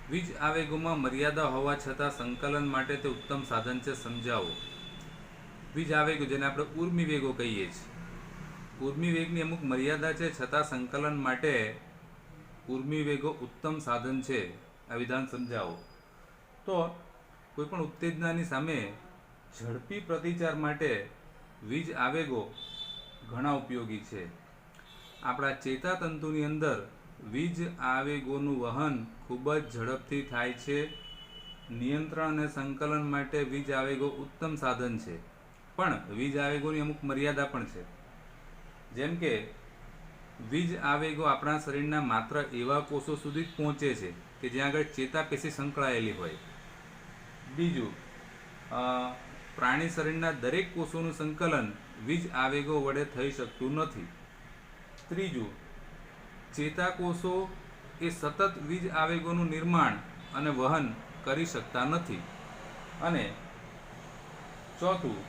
વીજ આવેગોમાં મર્યાદા હોવા છતાં સંકલન માટે તે ઉત્તમ સાધન છે, સમજાવો. વીજ આવેગો જેને આપણે ઉર્મી વેગો કહીએ છીએ, ઉર્મી વેગની અમુક મર્યાદા છે, છતાં સંકલન માટે ઉર્મી વેગો ઉત્તમ સાધન છે. આ વિધાન સમજાવો. તો કોઈપણ ઉત્તેજનાની સામે ઝડપી પ્રતિચાર માટે વીજ આવેગો ઘણા ઉપયોગી છે. આપણા ચેતાતંતુની અંદર વીજ આવેગોનું વહન ખૂબ જ ઝડપથી થાય છે. નિયંત્રણ અને સંકલન માટે વીજ આવેગો ઉત્તમ સાધન છે, પણ વીજ આવેગોની અમુક મર્યાદા પણ છે. જેમ કે વીજ આવેગો આપણા શરીરના માત્ર એવા કોષો સુધી જ પહોંચે છે કે જ્યાં આગળ ચેતાપેશી સંકળાયેલી હોય. બીજું, પ્રાણી શરીરના દરેક કોષોનું સંકલન વીજ આવેગો વડે થઈ શકતું નથી. ત્રીજું, ચેતાકોષો એ સતત વીજ આવેગોનું નિર્માણ અને વહન કરી શકતા નથી. અને ચોથું,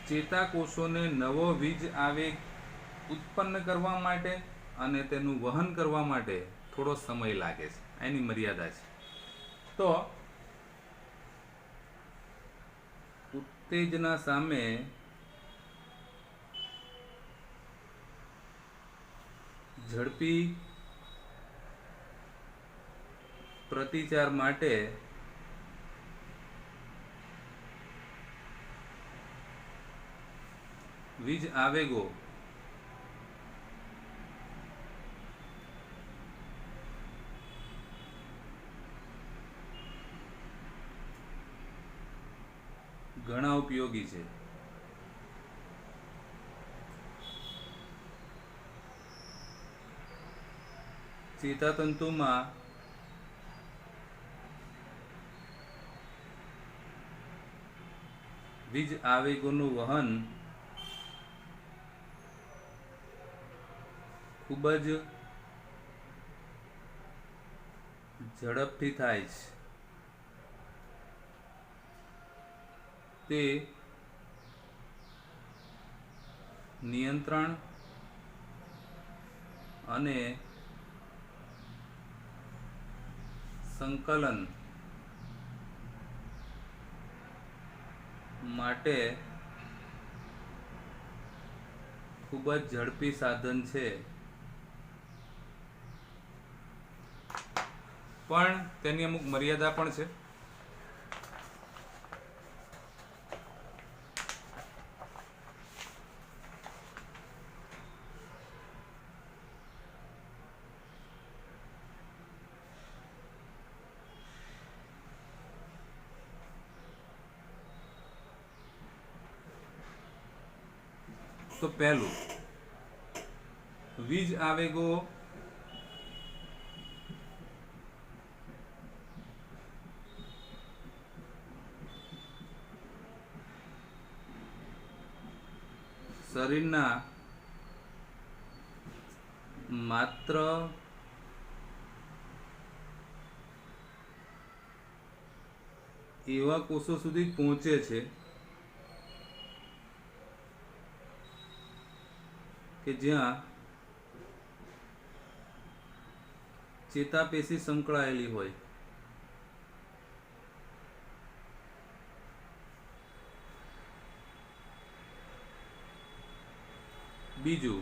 ચેતાકોષોને નવો વીજ આવેગ ઉત્પન્ન કરવા માટે અને તેનું વહન કરવા માટે થોડો સમય લાગે છે. એની મર્યાદા છે. તો ઉત્તેજના સામે ઝડપી પ્રતિચાર માટે વીજ આવેગો ઘણા ઉપયોગી છે. ચેતાતંતુમાં વીજ આવેગોનું વહન ખૂબ જ ઝડપથી થાય છે. તે નિયંત્રણ અને સંકલન માટે ખૂબ જ ઝડપી સાધન છે, પણ તેની અમુક મર્યાદા પણ છે. તો પહેલું, વીજ આવેગો શરીરના માત્ર એવા કોષો સુધી પહોંચે છે કે જ્યાં ચેતાપેશી સંકળાયેલી હોય. બીજું,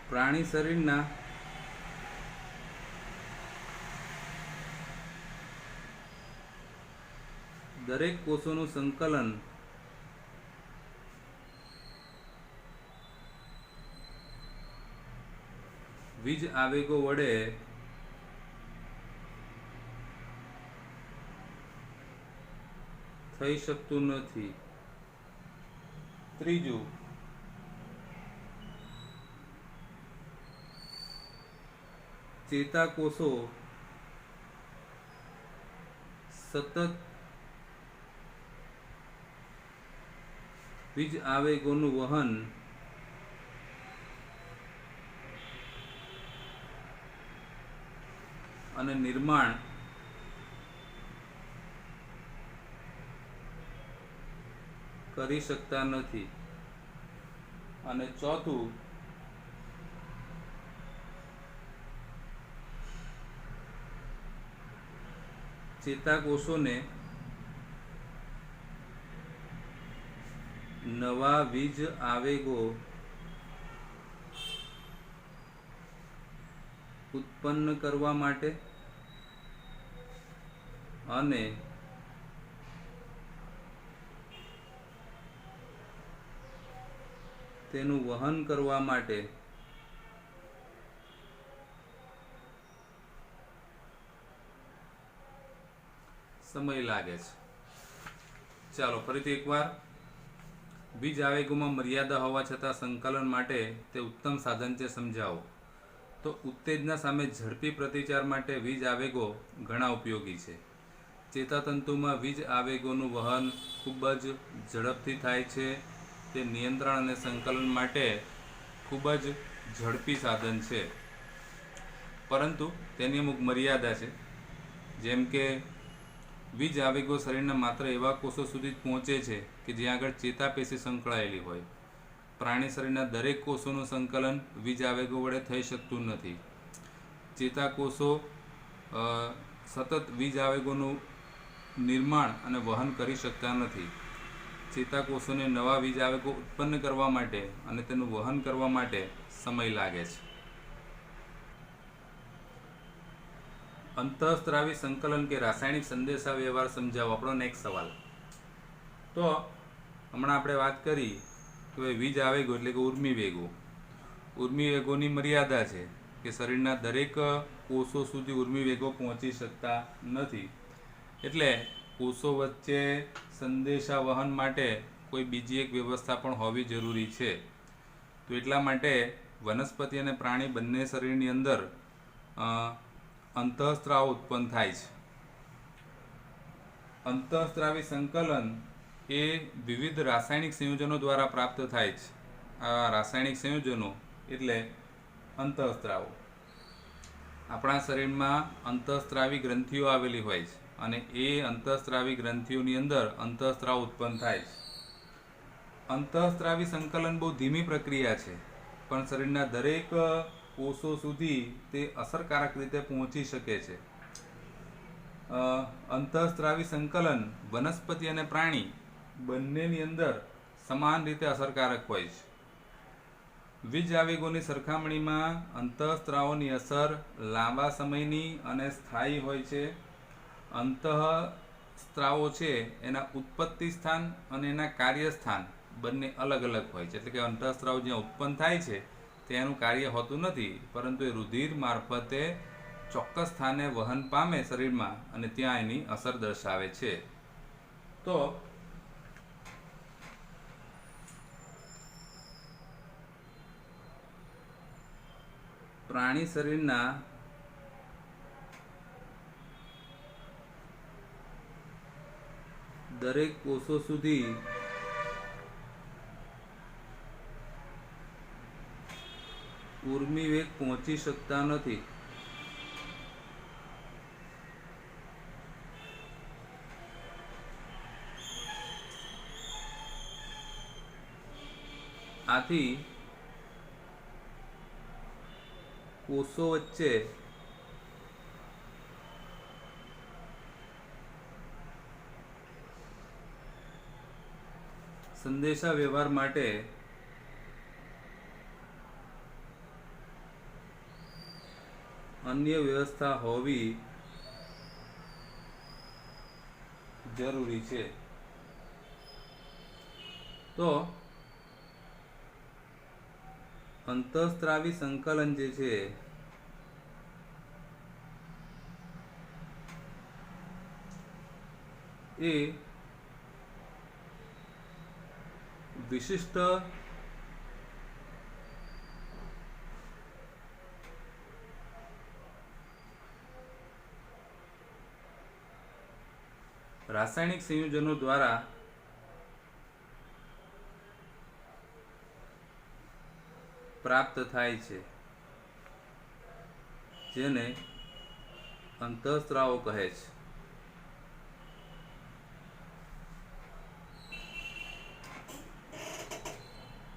પ્રાણી શરીરના દરેક કોષોનું સંકલન વીજ આવેગો વડે થઈ શકતું નથી. ત્રીજું, ચેતાકોષો સતત વીજ આવેગોનું વહન અને નિર્માણ કરી શકતા નથી. અને ચોથું, ચેતાકોષોને નવા વીજ આવેગો ઉત્પન્ન કરવા માટે અને તેનું વહન કરવા માટે સમય લાગે છે. ચાલો ફરીથી એકવાર, વીજ આવેગોમાં મર્યાદા હોવા છતાં સંકલન માટે તે ઉત્તમ સાધન છે સમજાવો. તો ઉત્તેજના સામે ઝડપી પ્રતિચાર માટે વીજ આવેગો ઘણા ઉપયોગી છે. ચેતાતંતુમાં વીજ આવેગોનું વહન ખૂબ જ ઝડપથી થાય છે. તે નિયંત્રણ અને સંકલન માટે ખૂબ જ ઝડપી સાધન છે, પરંતુ તેની અમુક મર્યાદા છે. જેમ કે વીજ આવેગો શરીરના માત્ર એવા કોષો સુધી જ પહોંચે છે કે જ્યાં આગળ ચેતાપેશી સંકળાયેલી હોય. પ્રાણી શરીરના દરેક કોષોનું સંકલન વીજ આવેગો વડે થઈ શકતું નથી. ચેતાકોષો સતત વીજ આવેગોનું નિર્માણ અને વહન કરી શકતા નથી. ચેતાકોષોને નવા વીજ આવેગો ઉત્પન્ન કરવા માટે અને તેનું વહન કરવા માટે સમય લાગે છે. અંતઃસ્ત્રાવી સંકલન કે રાસાયણિક સંદેશા વ્યવહાર સમજાવો. આપણો નેક્સ્ટ સવાલ. તો હમણાં આપણે વાત કરી કે વીજ આવેગો એટલે કે ઉર્મિ વેગો. ઉર્મિ વેગોની મર્યાદા છે કે શરીરના દરેક કોષો સુધી ઉર્મિ વેગો પહોંચી શકતા નથી. એટલે કોષો વચ્ચે સંદેશા વહન માટે કોઈ બીજી એક વ્યવસ્થા પણ હોવી જરૂરી છે. તો એટલા માટે વનસ્પતિ અને પ્રાણી બંને શરીરની અંદર અંતઃસ્ત્રાવ ઉત્પન્ન થાય છે. અંતઃસ્ત્રાવી સંકલન એ વિવિધ રાસાયણિક સંયોજનો દ્વારા પ્રાપ્ત થાય છે. આ રાસાયણિક સંયોજનો એટલે અંતઃસ્ત્રાવો. આપણા શરીરમાં અંતઃસ્ત્રાવી ગ્રંથિઓ આવેલી હોય છે અને એ અંતઃસ્ત્રાવી ગ્રંથિઓની અંદર અંતઃસ્ત્રાવ ઉત્પન્ન થાય છે. અંતઃસ્ત્રાવી સંકલન બહુ ધીમી પ્રક્રિયા છે, પણ શરીરના દરેક કોષો સુધી તે અસરકારક રીતે પહોંચી શકે છે. અંતઃસ્ત્રાવી સંકલન વનસ્પતિ અને પ્રાણી બંનેની અંદર સમાન રીતે અસરકારક હોય છે. વીજ આવેગોની સરખામણીમાં અંતઃસ્ત્રાવોની અસર લાંબા સમયની અને સ્થાયી હોય છે. અંતઃસ્ત્રાવો છે એના ઉત્પત્તિ સ્થાન અને એના કાર્યસ્થાન બંને અલગ અલગ હોય છે. એટલે કે અંતઃસ્ત્રાવ જ્યાં ઉત્પન્ન થાય છે તેનું કાર્ય હોતું નથી, પરંતુ એ રુધિર મારફતે ચોક્કસ સ્થાને વહન પામે શરીરમાં અને ત્યાં એની અસર દર્શાવે છે. તો પ્રાણી શરીરના દરેક કોષો સુધી ઉર્મિ વેગ પહોંચી શકતા નથી. આથી કોષો વચ્ચે સંદેશા વ્યવહાર માટે અન્ય વ્યવસ્થા હોવી જરૂરી છે. તો અંતઃસ્ત્રાવી સંકલન જે છે એ વિશિષ્ટ રાસાયણિક સંયોજનો દ્વારા પ્રાપ્ત થાય છે, જેને અંતઃસ્ત્રાવો કહે છે.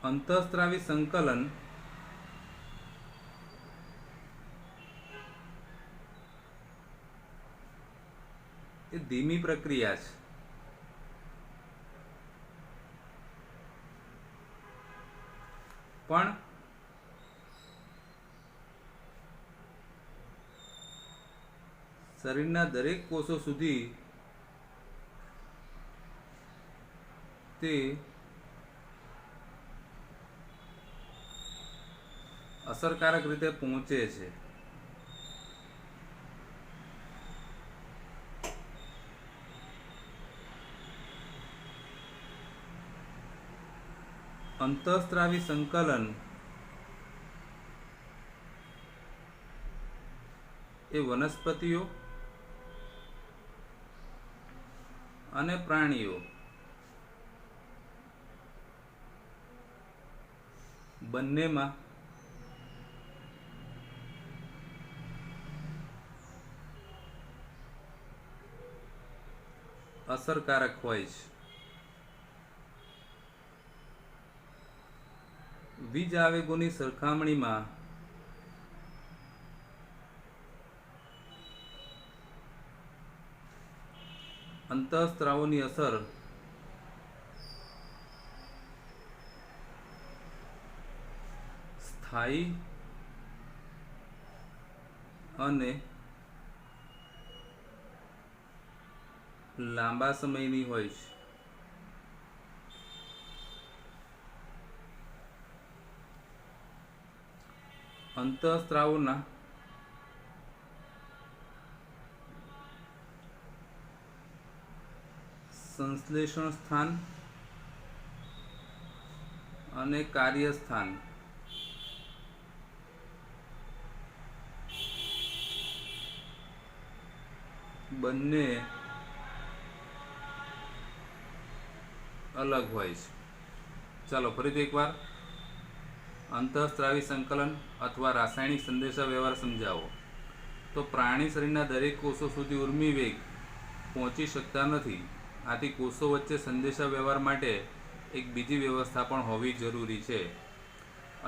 અંતઃસ્ત્રાવી સંકલન એ ધીમી પ્રક્રિયા છે. પણ શરીરના દરેક કોષો સુધી તે અસરકારક રીતે પહોંચે છે. અંતઃસ્ત્રાવી સંકલન એ વનસ્પતિઓ અને પ્રાણીઓ બંનેમાં અસરકારક હોય છે. વીજ આવેગોની સરખામણીમાં અંતઃસ્ત્રાવોની અસર સ્થાયી અને લાંબા સમયની હોય છે. અંતઃસ્ત્રાવોના સંશ્લેષણ સ્થાન અને કાર્યસ્થાન બંને અલગ હોય છે. ચાલો ફરીથી એકવાર અંતઃસ્ત્રાવી સંકલન અથવા રાસાયણિક સંદેશાવ્યવહાર સમજાવો. તો પ્રાણી શરીરના દરેક કોષો સુધી ઊર્મિ વેગ પહોંચી શકતા નથી. આથી કોષો વચ્ચે સંદેશાવ્યવહાર માટે એક બીજી વ્યવસ્થા પણ હોવી જરૂરી છે.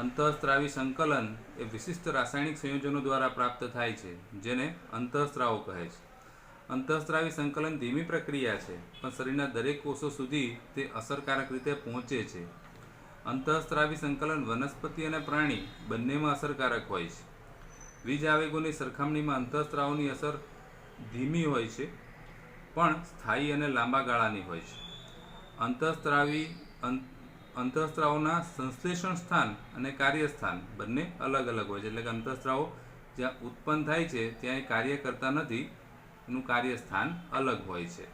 અંતઃસ્ત્રાવી સંકલન એ વિશિષ્ટ રાસાયણિક સંયોજનો દ્વારા પ્રાપ્ત થાય છે, જેને અંતઃસ્ત્રાવો કહે છે. અંતઃસ્ત્રાવી સંકલન ધીમી પ્રક્રિયા છે, પણ શરીરના દરેક કોષો સુધી તે અસરકારક રીતે પહોંચે છે. અંતઃસ્ત્રાવી સંકલન વનસ્પતિ અને પ્રાણી બંનેમાં અસરકારક હોય છે. વીજ આવેગોની સરખામણીમાં અંતઃસ્ત્રાવોની અસર ધીમી હોય છે, પણ સ્થાયી અને લાંબા ગાળાની હોય છે. અંતઃસ્ત્રાવોના સંશ્લેષણ સ્થાન અને કાર્યસ્થાન બંને અલગ અલગ હોય છે. એટલે કે અંતઃસ્ત્રાવો જ્યાં ઉત્પન્ન થાય છે ત્યાં એ કાર્ય કરતા નથી, એનું કાર્યસ્થાન અલગ હોય છે.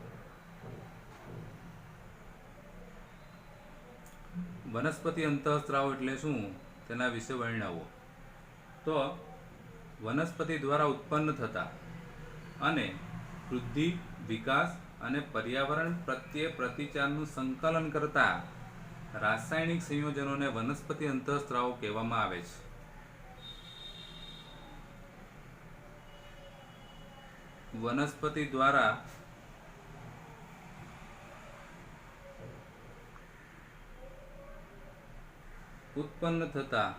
વનસ્પતિ અંતઃસ્ત્રાવો એટલે શું તેના વિશે વર્ણવો. તો વનસ્પતિ દ્વારા ઉત્પન્ન થતા અને વૃદ્ધિ, વિકાસ અને પર્યાવરણ પ્રત્યે પ્રતિચારનું સંકલન કરતા રાસાયણિક સંયોજનોને વનસ્પતિ અંતઃસ્ત્રાવો કહેવામાં આવે છે. વનસ્પતિ દ્વારા ઉત્પન્ન થતા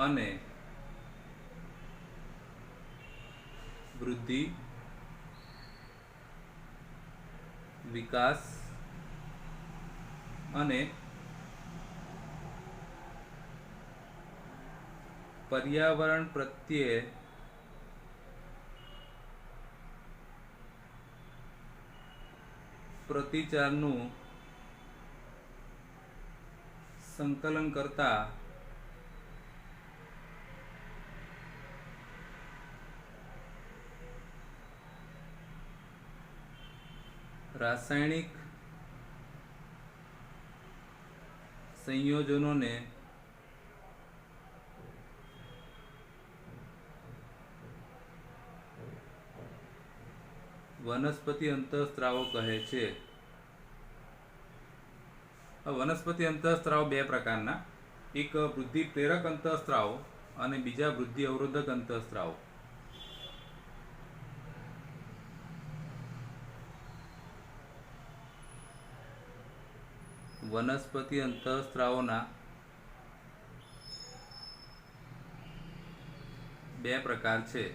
અને વૃદ્ધિ, વિકાસ અને પર્યાવરણ પ્રત્યે પ્રતિચારનું સંકલન કરતા રાસાયણિક સંયોજનોને વનસ્પતિ અંતઃસ્ત્રાવો કહે છે. વનસ્પતિ અંતઃસ્ત્રાવો બે પ્રકારના, એક વૃદ્ધિ પ્રેરક અંતઃસ્ત્રાવો અને બીજા વૃદ્ધિ અવરોધક અંતઃસ્ત્રાવો. વનસ્પતિ અંતઃસ્ત્રાવોના બે પ્રકાર છે.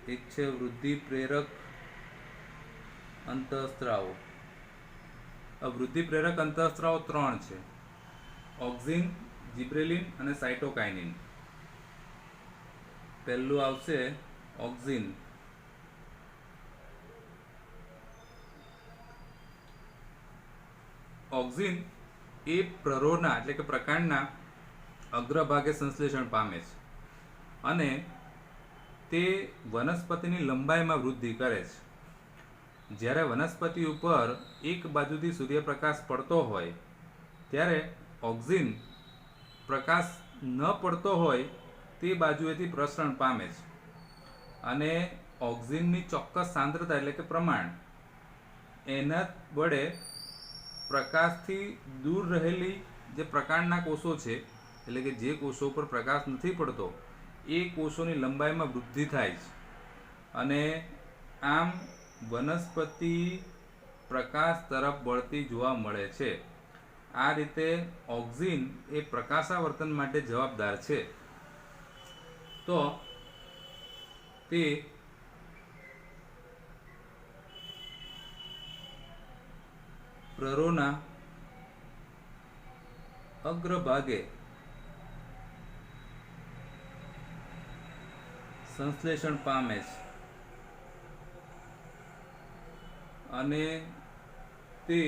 એક છે વૃદ્ધિ પ્રેરક અંતઃસ્ત્રાવો. આ વૃદ્ધિ પ્રેરક અંતઃસ્ત્રાવો 3 છે: ઓક્સિન, જિબ્રેલિન અને સાઇટોકાઇનિન. પહેલું આવશે ઓક્સિન. ઓક્સિન એ પ્રરોહના એટલે કે પ્રકાંડના અગ્રભાગે સંશ્લેષણ પામે છે અને તે વનસ્પતિની લંબાઈમાં વૃદ્ધિ કરે છે. જ્યારે વનસ્પતિ ઉપર એક બાજુથી સૂર્યપ્રકાશ પડતો હોય ત્યારે ઓક્સિન પ્રકાશ ન પડતો હોય તે બાજુએથી પ્રસરણ પામે છે અને ઓક્સિનની ચોક્કસ સાંદ્રતા એટલે કે પ્રમાણ એના વડે પ્રકાશથી દૂર રહેલી જે પ્રકાંડના કોષો છે એટલે કે જે કોષો પર પ્રકાશ નથી પડતો એ કોષોની લંબાઈમાં વૃદ્ધિ થાય છે અને આમ વનસ્પતિ પ્રકાશ તરફ વળતી જોવા મળે છે. આ રીતે ઓક્સિન એ પ્રકાશાવર્તન માટે જવાબદાર છે. તો તે પ્રરોહના અગ્રભાગે સંશ્લેષણ પામે છે અને તે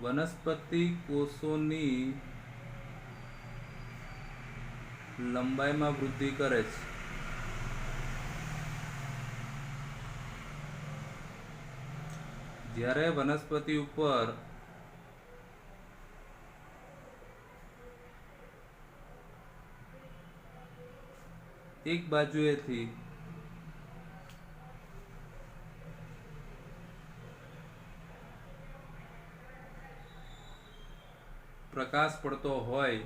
વનસ્પતિ કોષોની લંબાઈમાં વૃદ્ધિ કરે છે. જ્યારે વનસ્પતિ ઉપર એક બાજુએથી પ્રકાશ પડતો હોય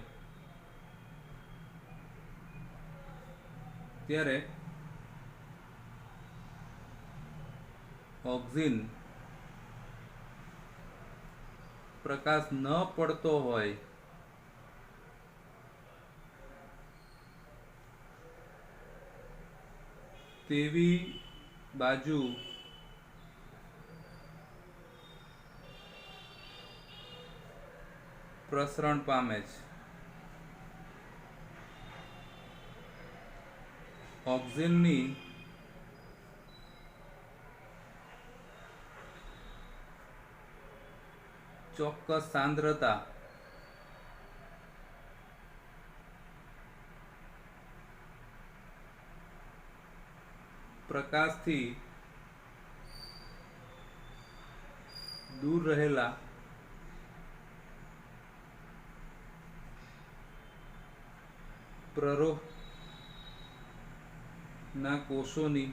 ત્યારે ઓક્સિન પ્રકાશ ન પડતો હોય તેવી બાજુ પ્રસરણ પામે છે. ઓક્સિનની ચોક્કસ સાંદ્રતા પ્રકાશથી દૂર રહેલા પ્રરોહના કોષોની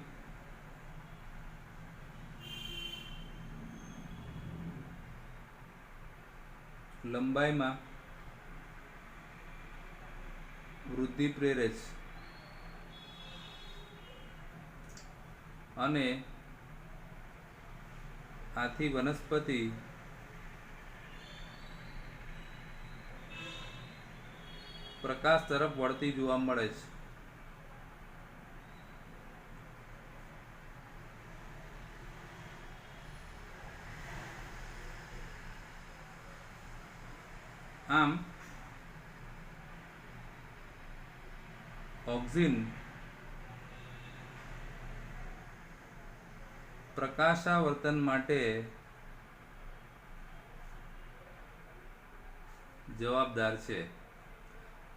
લંબાઈમાં વૃદ્ધિ પ્રેરે છે અને આથી વનસ્પતિ પ્રકાશ તરફ વળતી જોવા મળે છે. આમ ઓક્સિન પ્રકાશાવર્તન માટે જવાબદાર છે.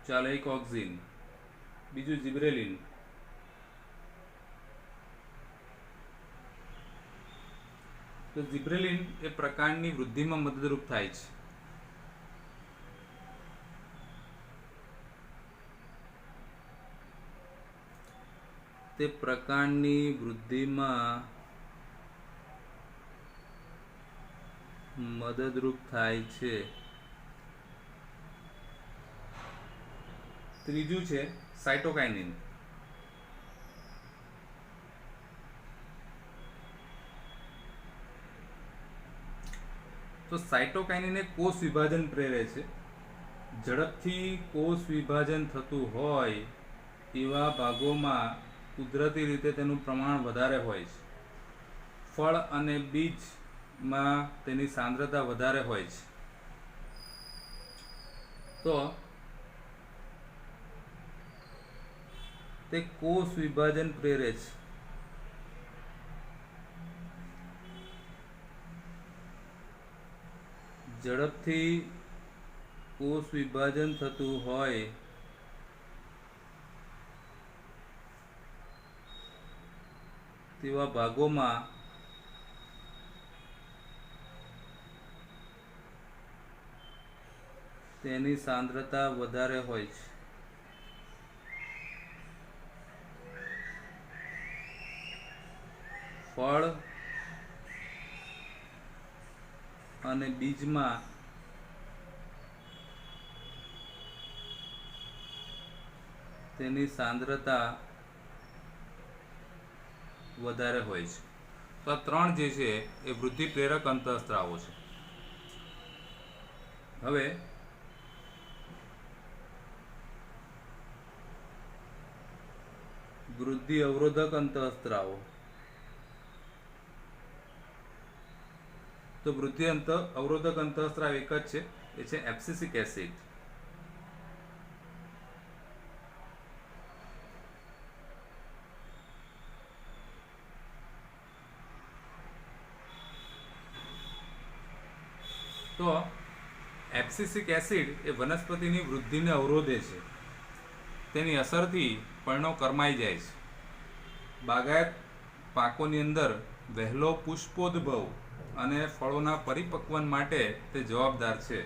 ચાલો, એક ઓક્સિન, બીજું જિબ્રેલિન. તો જિબ્રેલિન એ પ્રકાંડની વૃદ્ધિમાં મદદરૂપ થાય છે. તે પ્રકાંડની વૃદ્ધિમાં મદદરૂપ થાય છે. ત્રીજું છે સાઇટોકાઇનિન. તો સાઇટોકાઇનિન એ કોષ વિભાજન પ્રેરે છે. ઝડપથી કોષ વિભાજન થતું હોય એવા ભાગોમાં કુદરતી રીતે તેનું પ્રમાણ વધારે હોય છે. ફળ અને બીજમાં તેની સાંદ્રતા વધારે હોય છે. તો તે કોષ વિભાજન પ્રેરે છે. ઝડપથી કોષ વિભાજન થતું હોય તેવા ભાગોમાં તેની સાંદ્રતા વધારે હોય છે. ફળ અને બીજમાં તેની સાંદ્રતા વધારે હોય છે. તો આ ત્રણ જે છે એ વૃદ્ધિ પ્રેરક અંતઃસ્ત્રાવો છે. હવે વૃદ્ધિ અવરોધક અંતઃસ્ત્રાવો. તો વૃદ્ધિ અવરોધક અંતઃસ્ત્રાવ એક જ છે, એ છે એબ્સિસિક એસિડ. તો એબ્સિસિક એસિડ એ વનસ્પતિની વૃદ્ધિને અવરોધે છે. તેની અસરથી પર્ણો કરમાઈ જાય છે. બાગાયત પાકોની અંદર વહેલો પુષ્પોદ્ભવ અને ફળોના પરિપક્વન માટે તે જવાબદાર છે.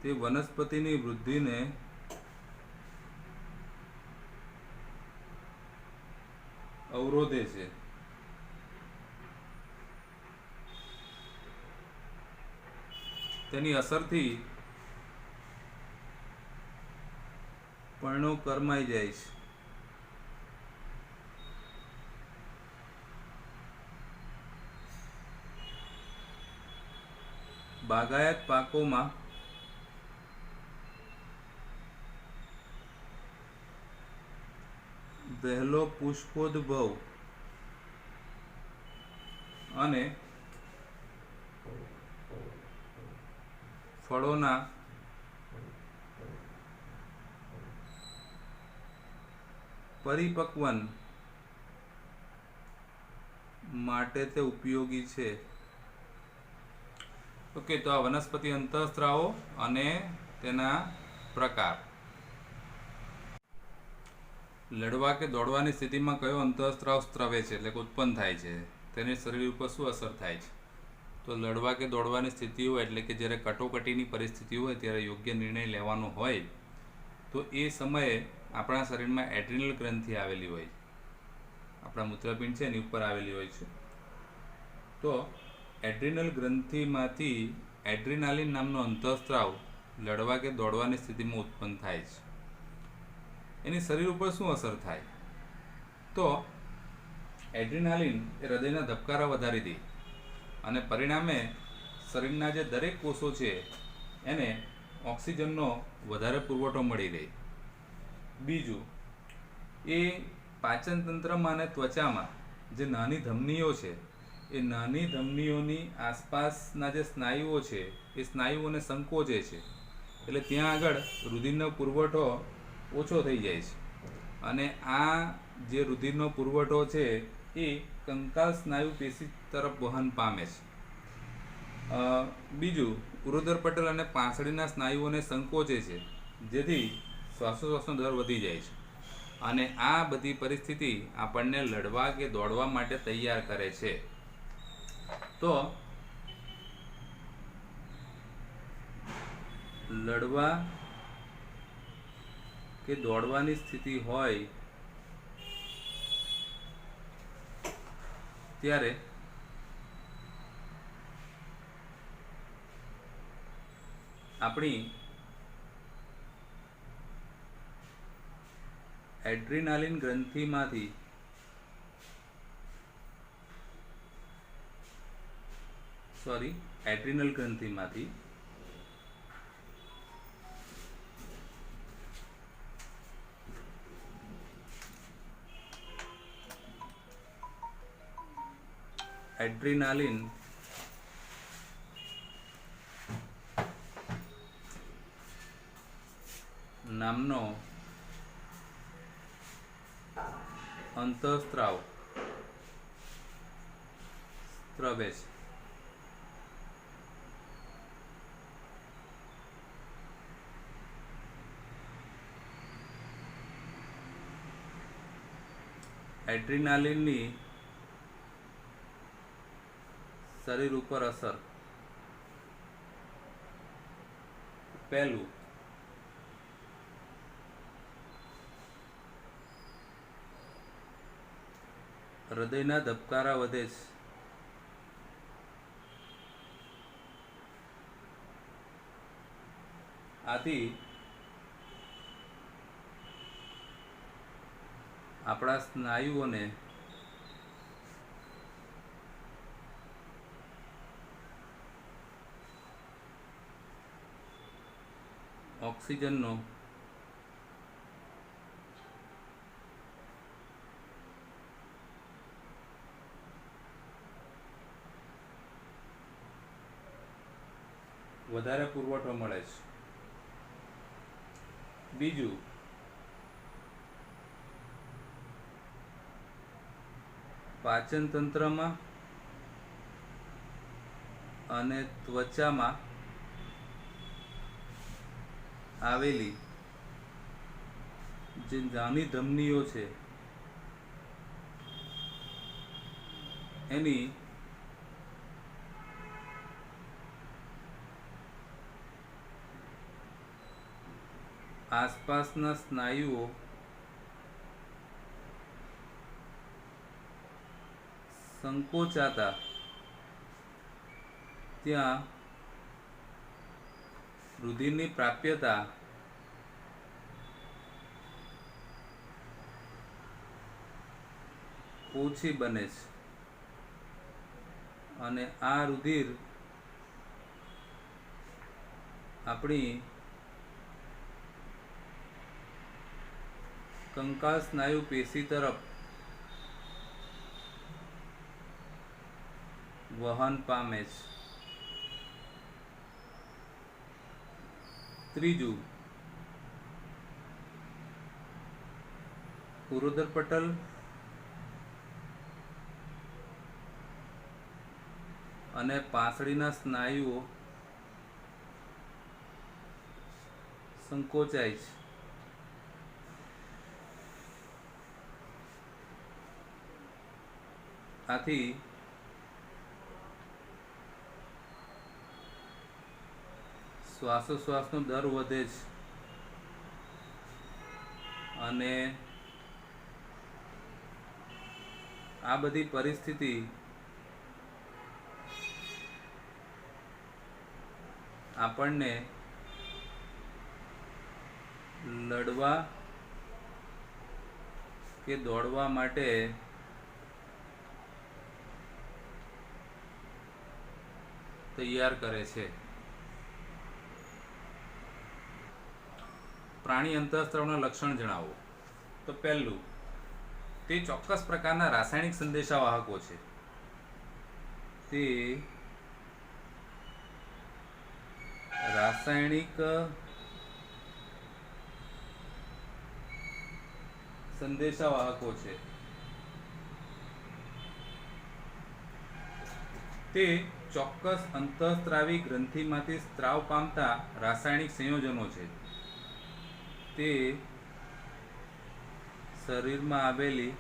તે વનસ્પતિની વૃદ્ધિને અવરોધે છે. તેની અસરથી પર્ણો કરમાઈ જાય છે. બાગાયત પાકોમાં વહેલો પુષ્પોદ્ભવ અને ફળોના પરિપક્વન માટે તે ઉપયોગી છે. ઓકે, તો આ વનસ્પતિ અંતઃસ્ત્રાવો અને તેના પ્રકાર. લડવા કે દોડવાની સ્થિતિમાં કયો અંતઃસ્ત્રાવ સ્ત્રવે છે, એટલે કે ઉત્પન્ન થાય છે, તેની શરીર ઉપર શું અસર થાય છે? તો લડવા કે દોડવાની સ્થિતિ હોય એટલે કે જ્યારે કટોકટીની પરિસ્થિતિ હોય ત્યારે યોગ્ય નિર્ણય લેવાનો હોય તો એ સમયે આપણા શરીરમાં એડ્રિનલ ગ્રંથિ આવેલી હોય, આપણા મૂત્રપિંડ છે એની ઉપર આવેલી હોય છે. તો એડ્રિનલ ગ્રંથિમાંથી એડ્રિનાલિન નામનો અંતઃસ્ત્રાવ લડવા કે દોડવાની સ્થિતિમાં ઉત્પન્ન થાય છે. એની શરીર ઉપર શું અસર થાય? તો એડ્રિનાલિન એ હૃદયના ધબકારા વધારી દે અને પરિણામે શરીરના જે દરેક કોષો છે એને ઓક્સિજનનો વધારે પુરવઠો મળી રહે. બીજું, એ પાચન તંત્રમાં અને ત્વચામાં જે નાની ધમનીઓ છે એ નાની ધમનીઓની આસપાસના જે સ્નાયુઓ છે એ સ્નાયુઓને સંકોચે છે, એટલે ત્યાં આગળ રુધિરનો પુરવઠો ઓછો થઈ જાય છે અને આ જે રુધિરનો પુરવઠો છે એ કંકાલ સ્નાયુ પેશી તરફ વહન પામે છે. બીજું, ઉરોદર પટલ અને પાંસળીના સ્નાયુઓને સંકોચે છે, જેથી શ્વાસોશ્વાસનો દર વધી જાય છે અને આ બધી પરિસ્થિતિ આપણને લડવા કે દોડવા માટે તૈયાર કરે છે. તો લડવા કે દોડવાની સ્થિતિ હોય ત્યારે આપણી એડ્રિનાલિન ગ્રંથિમાંથી સોરી એડ્રિનલ ગ્રંથિમાંથી એડ્રીનાલિન નામનો અંતઃસ્ત્રાવ સ્ત્રવે છે. એડ્રીનાલિનની શરીર ઉપર અસર. પહેલું, હૃદયના ધબકારા વધે છે. આથી આપણા સ્નાયુઓને ઓક્સિજનનો વધારે પુરવઠો મળે છે. બીજું, પાચન તંત્રમાં અને ત્વચામાં આવેલી જે નાની ધમનીઓ છે એની આસપાસના સ્નાયુઓ સંકોચાતા ત્યાં રુધિરની પ્રાપ્યતા ઓછી બને છે અને આ રુધિર આપણી કંકાલ સ્નાયુ પેશી તરફ વહન પામે છે. ત્રીજું, પુરોદર પટલ અને પાંસળીના સ્નાયુઓ સંકોચાય છે. આથી શ્વાસોશ્વાસનો દર વધે છે અને આ બધી પરિસ્થિતિ આપણને લડવા કે દોડવા માટે તૈયાર કરે છે. પ્રાણી અંતઃસ્ત્રાવના લક્ષણ જણાવો. તો પહેલું, તે ચોક્કસ પ્રકારના રાસાયણિક સંદેશાવાહકો છે. તે રાસાયણિક સંદેશાવાહકો છે. તે ચોક્કસ અંતઃસ્ત્રાવી ગ્રંથિમાંથી સ્ત્રાવ પામતા રાસાયણિક સંયોજનો છે. તે શરીરમાં આવેલી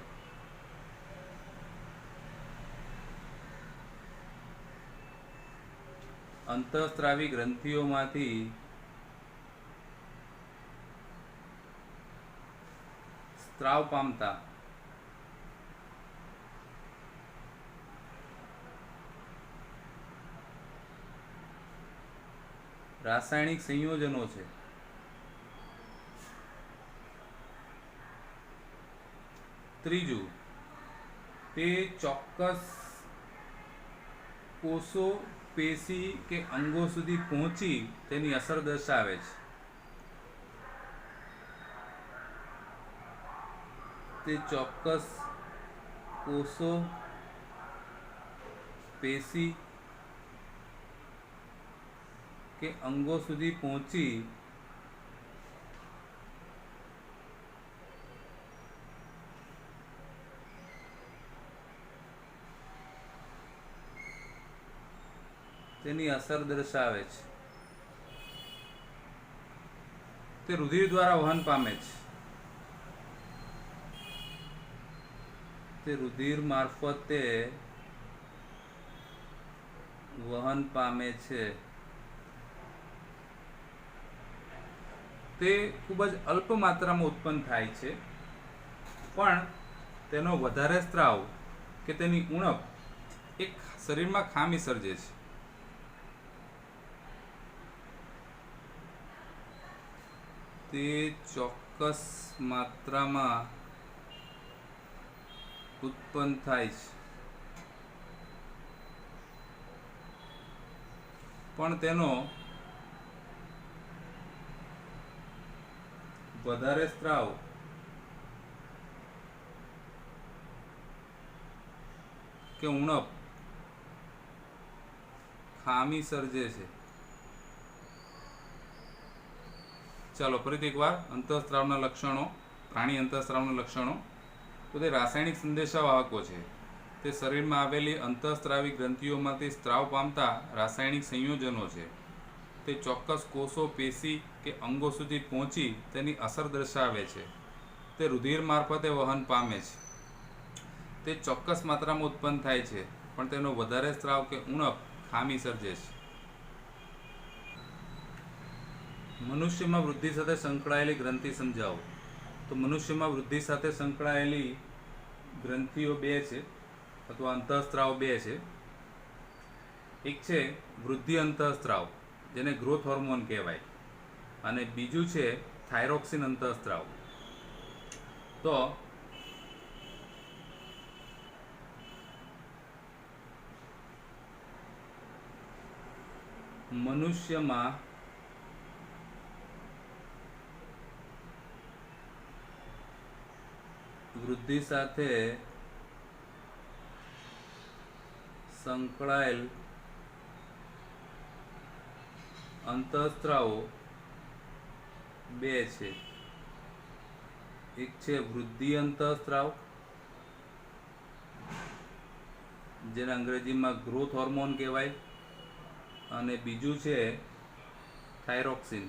અંતઃસ્ત્રાવી ગ્રંથિઓમાંથી સ્ત્રાવ પામતા રાસાયણિક સંયોજનો છે. ત્રીજું, તે ચોક્કસ કોષો પેશી કે અંગો સુધી પહોંચી તેની અસર દર્શાવે છે. તે ચોક્કસ કોષો, પેશી કે અંગો સુધી પહોંચી તેની અસર દર્શાવે છે. તે રુધિર દ્વારા વહન પામે છે. તે રુધિર મારફતે વહન પામે છે. તે ખૂબ જ અલ્પ માત્રામાં ઉત્પન્ન થાય છે, પણ તેનો વધારે સ્ત્રાવ કે તેની ઉણપ એક શરીરમાં ખામી સર્જે છે. તે ચોક્કસ માત્રામાં ઉત્પન્ન થાય છે, પણ તેનો વધારે સ્ત્રાવ કે ઉણપ ખામી સર્જે છે. ચાલો ફરીથી એકવાર અંતઃસ્ત્રાવના લક્ષણો. પ્રાણી અંતઃસ્ત્રાવના લક્ષણો. તો તે રાસાયણિક સંદેશાવાહકો છે. તે શરીરમાં આવેલી અંતઃસ્ત્રાવી ગ્રંથિઓમાંથી સ્ત્રાવ પામતા રાસાયણિક સંયોજનો છે. તે ચોક્કસ કોષો, પેશી કે અંગો સુધી પહોંચી તેની અસર દર્શાવે છે. તે રુધિર મારફતે વહન પામે છે. તે ચોક્કસ માત્રામાં ઉત્પન્ન થાય છે, પણ તેનો વધારે સ્ત્રાવ કે ઉણપ ખામી સર્જે છે. મનુષ્યમાં વૃદ્ધિ સાથે સંકળાયેલી ગ્રંથિ સમજાવો. તો મનુષ્યમાં વૃદ્ધિ સાથે સંકળાયેલી ગ્રંથિઓ બે છે, અથવા અંતઃસ્ત્રાવ બે છે. એક છે વૃદ્ધિ અંતઃસ્ત્રાવ, જેને ગ્રોથ હોર્મોન કહેવાય, અને બીજું છે થાઇરોક્સિન અંતઃસ્ત્રાવ. તો મનુષ્યમાં વૃદ્ધિ સાથે સંકળાયેલ અંતઃસ્ત્રાવો બે છે. એક છે વૃદ્ધિ અંતઃસ્ત્રાવ, જેને અંગ્રેજીમાં ગ્રોથ હોર્મોન કહેવાય, અને બીજું છે થાઇરોક્સિન.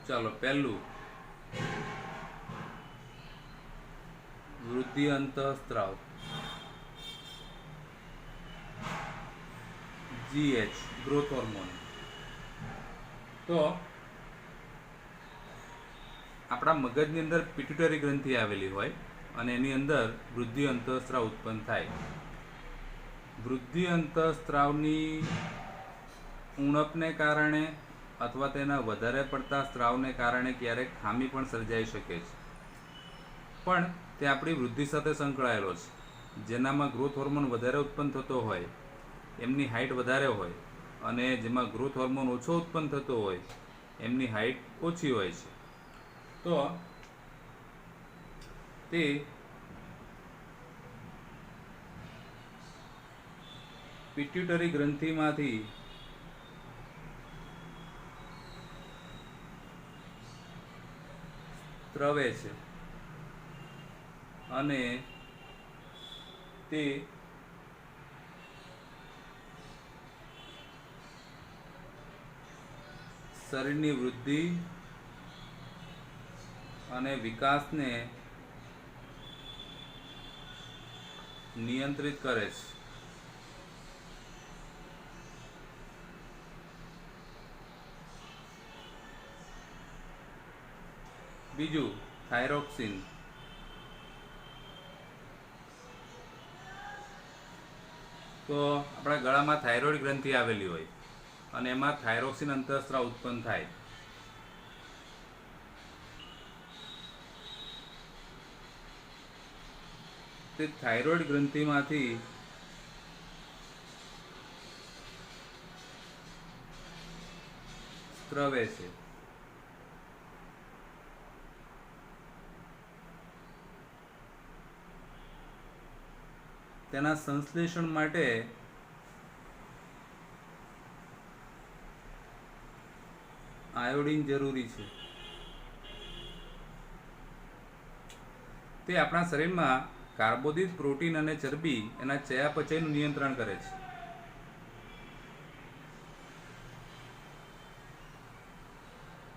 ચાલો પહેલું વૃદ્ધિ અંતઃસ્ત્રાવ, GH ગ્રોથ હોર્મોન. તો આપણા મગજની અંદર પિટ્યુટરી ગ્રંથિ આવેલી હોય, અને એની અંદર વૃદ્ધિ અંતઃસ્ત્રાવ ઉત્પન્ન થાય. વૃદ્ધિ અંતઃસ્ત્રાવની ઉણપને કારણે અથવા તેના વધારે પડતા સ્ત્રાવને કારણે ક્યારેક ખામી પણ સર્જાઈ શકે છે, પણ તે આપણી વૃદ્ધિ સાથે સંકળાયેલો છે. જેનામાં ગ્રોથ હોર્મોન વધારે ઉત્પન્ન થતો હોય, એમની હાઇટ વધારે હોય, અને જેમાં ગ્રોથ હોર્મોન ઓછો ઉત્પન્ન થતો હોય, એમની હાઇટ ઓછી હોય છે. તો તે પિટ્યુટરી ગ્રંથિમાંથી સ્ત્રવે છે, અને તે શરીરની વૃદ્ધિ અને વિકાસને નિયંત્રિત કરે છે. બીજું થાઇરોક્સિન. તો આપણા ગળામાં થાઇરોઇડ ગ્રંથિ આવેલી હોય, અને એમાં થાઇરોક્સિન અંતઃસ્ત્રાવ ઉત્પન્ન થાય. તે થાઇરોઇડ ગ્રંથિમાંથી સ્ત્રવે છે. તેના સંશ્લેષણ માટે આયોડિન જરૂરી છે. તે આપણા શરીરમાં કાર્બોદિત, પ્રોટીન અને ચરબી એના ચયાપચયનું નિયંત્રણ કરે છે.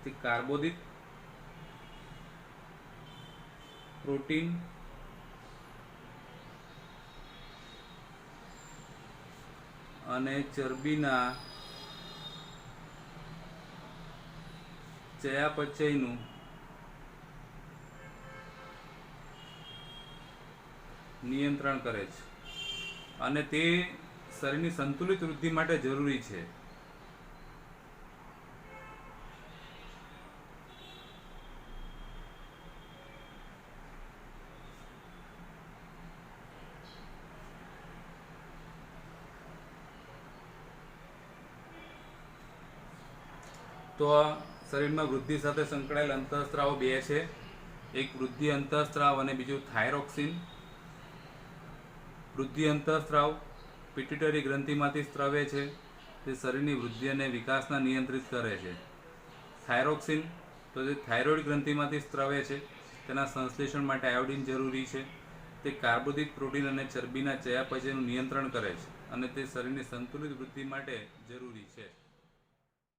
તે કાર્બોદિત, પ્રોટીન અને ચરબીના ચયાપચયનું નિયંત્રણ કરે છે અને તે શરીરની સંતુલિત વૃદ્ધિ માટે જરૂરી છે. તો શરીરમાં વૃદ્ધિ સાથે સંકળાયેલ અંતઃસ્ત્રાવો બે છે. એક વૃદ્ધિ અંતઃસ્ત્રાવ અને બીજું થાઇરોક્સિન. વૃદ્ધિ અંતઃસ્ત્રાવ પિટ્યુટરી ગ્રંથિમાંથી સ્ત્રવે છે. તે શરીરની વૃદ્ધિ અને વિકાસના નિયંત્રિત કરે છે. થાઇરોક્સિન તો તે થાઇરોઇડ ગ્રંથિમાંથી સ્ત્રવે છે. તેના સંશ્લેષણ માટે આયોડિન જરૂરી છે. તે કાર્બોદિત, પ્રોટીન અને ચરબીના ચયાપચયનું નિયંત્રણ કરે છે અને તે શરીરની સંતુલિત વૃદ્ધિ માટે જરૂરી છે.